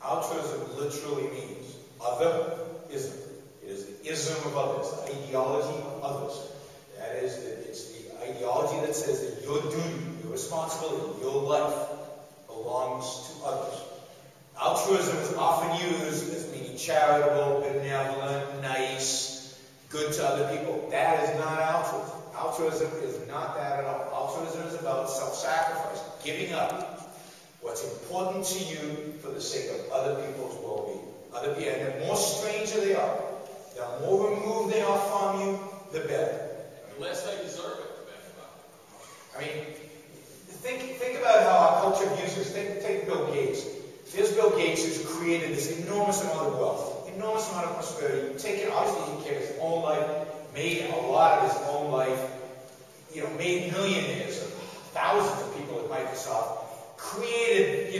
Altruism literally means other-ism. It is the ism of others, the ideology of others. That is, it's the ideology that says that your duty, your responsibility, your life belongs to others. Altruism is often used as meaning charitable, benevolent, nice, good to other people. That is not altruism. Altruism is not that at all. Altruism is about self-sacrifice, giving up what's important to you for the sake of other people's well-being. Other people, and the more stranger they are, the more removed they are from you, the better. The less they deserve it, the better. I mean, think about how our culture views this. Take Bill Gates. There's Bill Gates who's created this enormous amount of wealth, enormous amount of prosperity. Obviously he cared his own life, made a lot of his own life, made millionaires, thousands of people at Microsoft, created,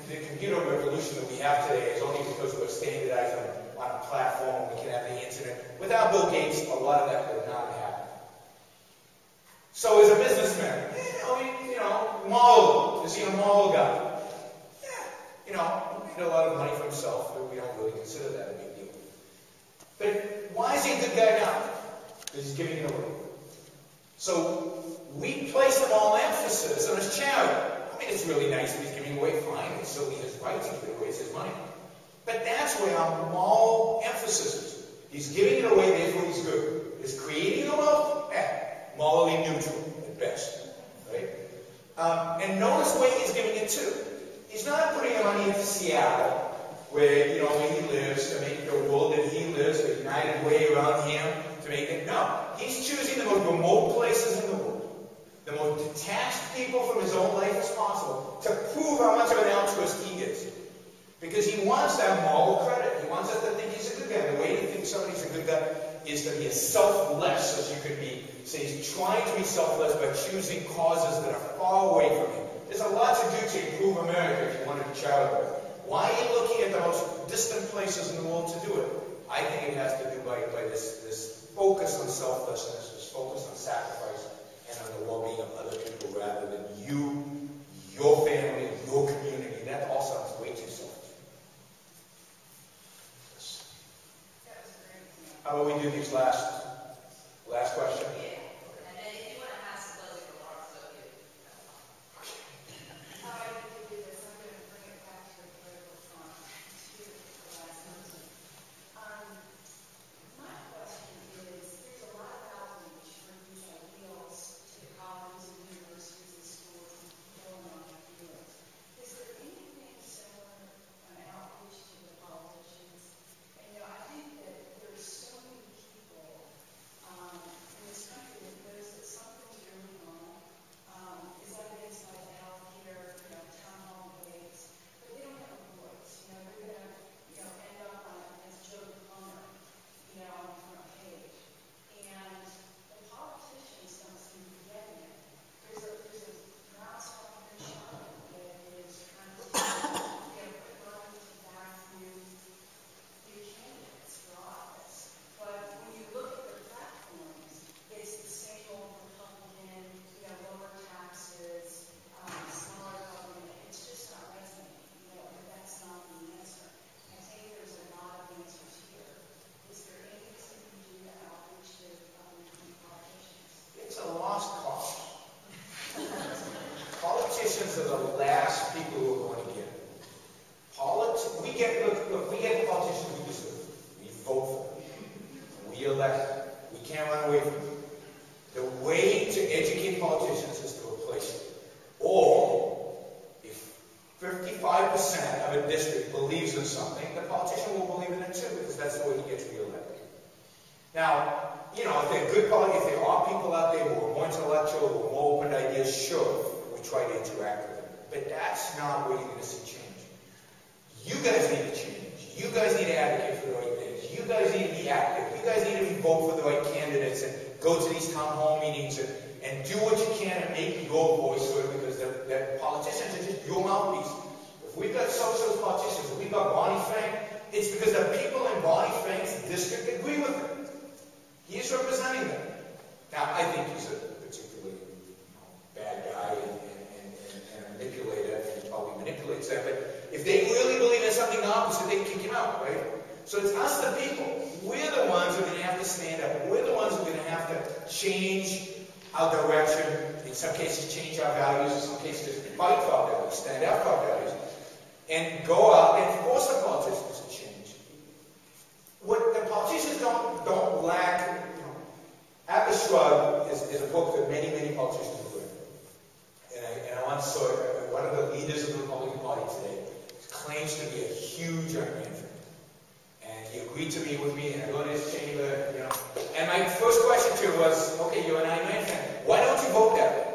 the computer revolution that we have today is only because we're standardized on a platform and we can have the internet. Without Bill Gates, a lot of that would not happen. So as a businessman, moral, is he a moral guy? He made a lot of money for himself, but we don't really consider that a big deal. But why is he a good guy now? Because he's giving it away. So we place the moral emphasis on his charity. I mean, it's really nice that he's giving away, fine. It's certainly his right to give it away, it's his money. But that's where our moral emphasis is. He's giving it away, therefore he's good. Is creating the wealth? Morally neutral at best. Right? And notice where he's giving it to. He's not putting the money into Seattle, where he lives, to make the world that he lives, the united way around him, to make it. No. He's choosing the most remote places in the world, the most detached people from his own life as possible, to prove how much of an altruist he is. Because he wants that moral credit. He wants us to think he's a good guy. The way to think somebody's a good guy is to be as selfless as you could be. So he's trying to be selfless by choosing causes that are far away from him. There's a lot to do to improve America if you want to be charitable. Why are you looking at the most distant places in the world to do it? I think it has to do by this focus on selflessness, this focus on sacrifice, and on the well-being of other people rather than you, your family, your community. That all sounds way too selfish. How about we do these last question? Politicians are the last people who are going to get it. We get the politicians we deserve. We vote for them. We elect them. We can't run away from them. The way to educate politicians is to replace them. Or, if 55% of a district believes in something, the politician will believe in it too, because that's the way he gets reelected. Now, if they're good politicians, if there are people out there who are more intellectual, who are more open to ideas, sure. Try to interact with them. But that's not where you're going to see change. You guys need to change. You guys need to advocate for the right things. You guys need to be active. You guys need to vote for the right candidates and go to these town hall meetings and do what you can to make your voice heard, because the politicians are just your mouthpiece. If we've got socialist politicians, if we've got Barney Frank, it's because the people in Barney Frank's district agree with him. He is representing them. Now, I think he's a particularly bad guy and manipulator, and he probably manipulates that. But if they really believe in something opposite, they kick him out, right? So it's us, the people. We're the ones who are going to have to stand up. We're the ones who are going to have to change our direction. In some cases, change our values. In some cases, fight for our values, stand up for our values, and go out and force the politicians to change. What the politicians don't lack, Atlas Shrugged is a book that many politicians have read. And I once saw one of the leaders of the Republican Party today claims to be a huge Iron Man fan. And he agreed to meet with me, and I go to his chamber, And my first question to him was, okay, you're an Iron Man fan. Why don't you vote that way?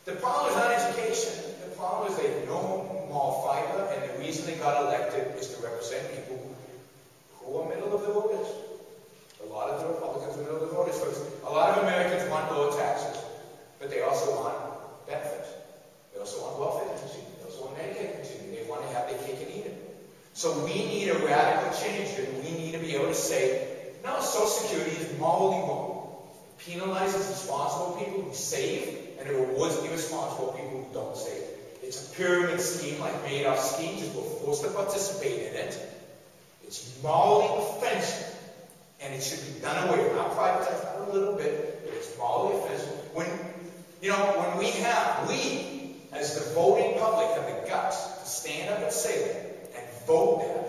The problem is not education. The problem is they have no moral fiber, and the reason they got elected is to represent people who are middle of the voters. A lot of the Republicans are middle of the voters. A lot of Americans want lower taxes, but they also want benefits. They also want welfare continuity. They also want Medicaid continuity. They want to have their cake and eat it. So we need a radical change, and we need to be able to say, no, Social Security is morally wrong. It penalizes responsible people who save, and it rewards irresponsible people who don't save. It's a pyramid scheme like Madoff's scheme, just we're forced to participate in it. It's morally offensive, and it should be done away with. Not privatized, a little bit, but it's morally offensive. When we, as the voting public, have the guts to stand up and say that, and vote that,